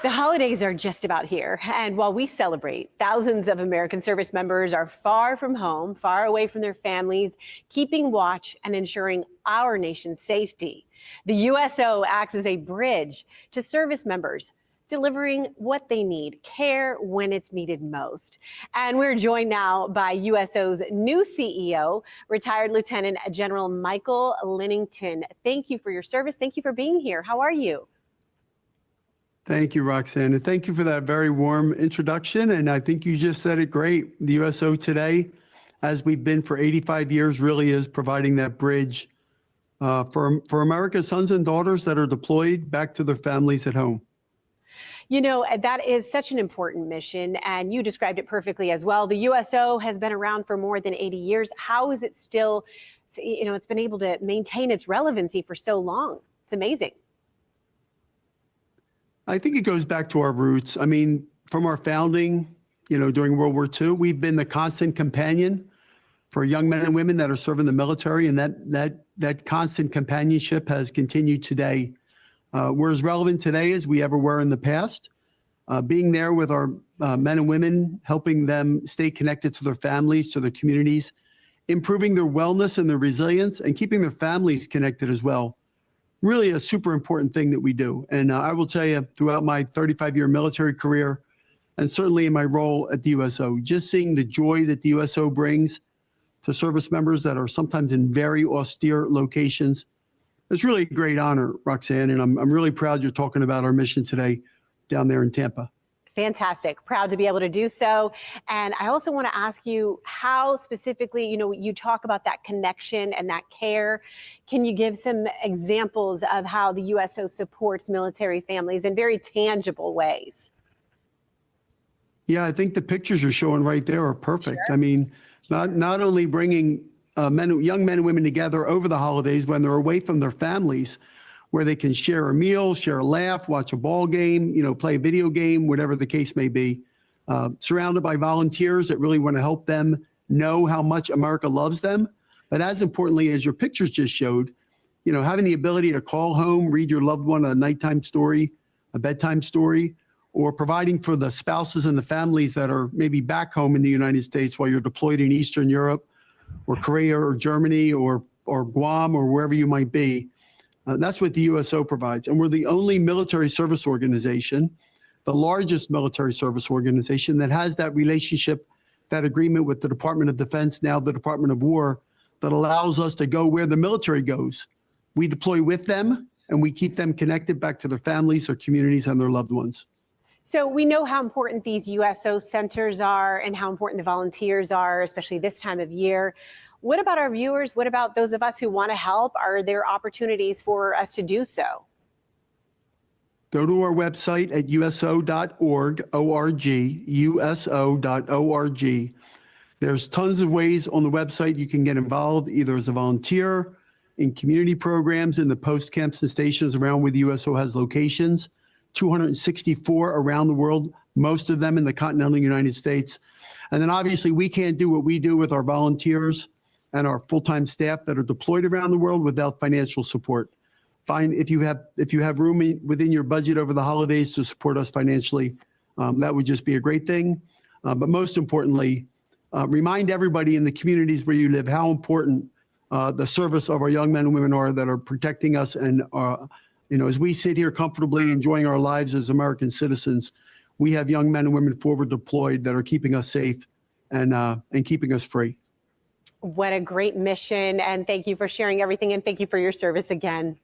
The holidays are just about here, and while we celebrate, thousands of American service members are far from home, far away from their families, keeping watch and ensuring our nation's safety. The USO acts as a bridge to service members, delivering what they need, care when it's needed most. And we're joined now by USO's new CEO, retired Lieutenant General Michael Linnington. Thank you for your service. Thank you for being here. How are you? Thank you, Roxanne, and thank you for that very warm introduction. And I think you just said it great. The USO today, as we've been for 85 years, really is providing that bridge for America's sons and daughters that are deployed back to their families at home. You know, that is such an important mission, and you described it perfectly as well. The USO has been around for more than 80 years. How is it still, it's been able to maintain its relevancy for so long? It's amazing. I think it goes back to our roots. I mean, from our founding, during World War II, we've been the constant companion for young men and women that are serving the military, and that constant companionship has continued today. We're as relevant today as we ever were in the past. Being there with our men and women, helping them stay connected to their families, to their communities, improving their wellness and their resilience, and keeping their families connected as well. Really a super important thing that we do. And I will tell you, throughout my 35-year military career, and certainly in my role at the USO, just seeing the joy that the USO brings to service members that are sometimes in very austere locations, it's really a great honor, Roxanne. And I'm really proud you're talking about our mission today down there in Tampa. Fantastic. Proud to be able to do so. And I also want to ask you how specifically, you talk about that connection and that care. Can you give some examples of how the USO supports military families in very tangible ways? Yeah, I think the pictures you're showing right there are perfect. Sure. I mean, not only bringing young men and women together over the holidays when they're away from their families, where they can share a meal, share a laugh, watch a ball game, play a video game, whatever the case may be, surrounded by volunteers that really want to help them know how much America loves them. But as importantly, as your pictures just showed, having the ability to call home, read your loved one a nighttime story, a bedtime story, or providing for the spouses and the families that are maybe back home in the United States while you're deployed in Eastern Europe or Korea or Germany or Guam or wherever you might be. That's what the USO provides. And we're the only military service organization, the largest military service organization that has that relationship, that agreement with the Department of Defense, now the Department of War, that allows us to go where the military goes. We deploy with them and we keep them connected back to their families, their communities, and their loved ones. So we know how important these USO centers are and how important the volunteers are, especially this time of year. What about our viewers? What about those of us who want to help? Are there opportunities for us to do so? Go to our website at uso.org, O-R-G, uso.org. There's tons of ways on the website you can get involved, either as a volunteer, in community programs, in the post camps and stations around where the USO has locations, 264 around the world, most of them in the continental United States. And then obviously we can't do what we do with our volunteers and our full-time staff that are deployed around the world without financial support. If you have room within your budget over the holidays to support us financially, that would just be a great thing. But most importantly, remind everybody in the communities where you live how important the service of our young men and women are that are protecting us. And as we sit here comfortably enjoying our lives as American citizens, we have young men and women forward deployed that are keeping us safe and keeping us free. What a great mission. And thank you for sharing everything. And thank you for your service again.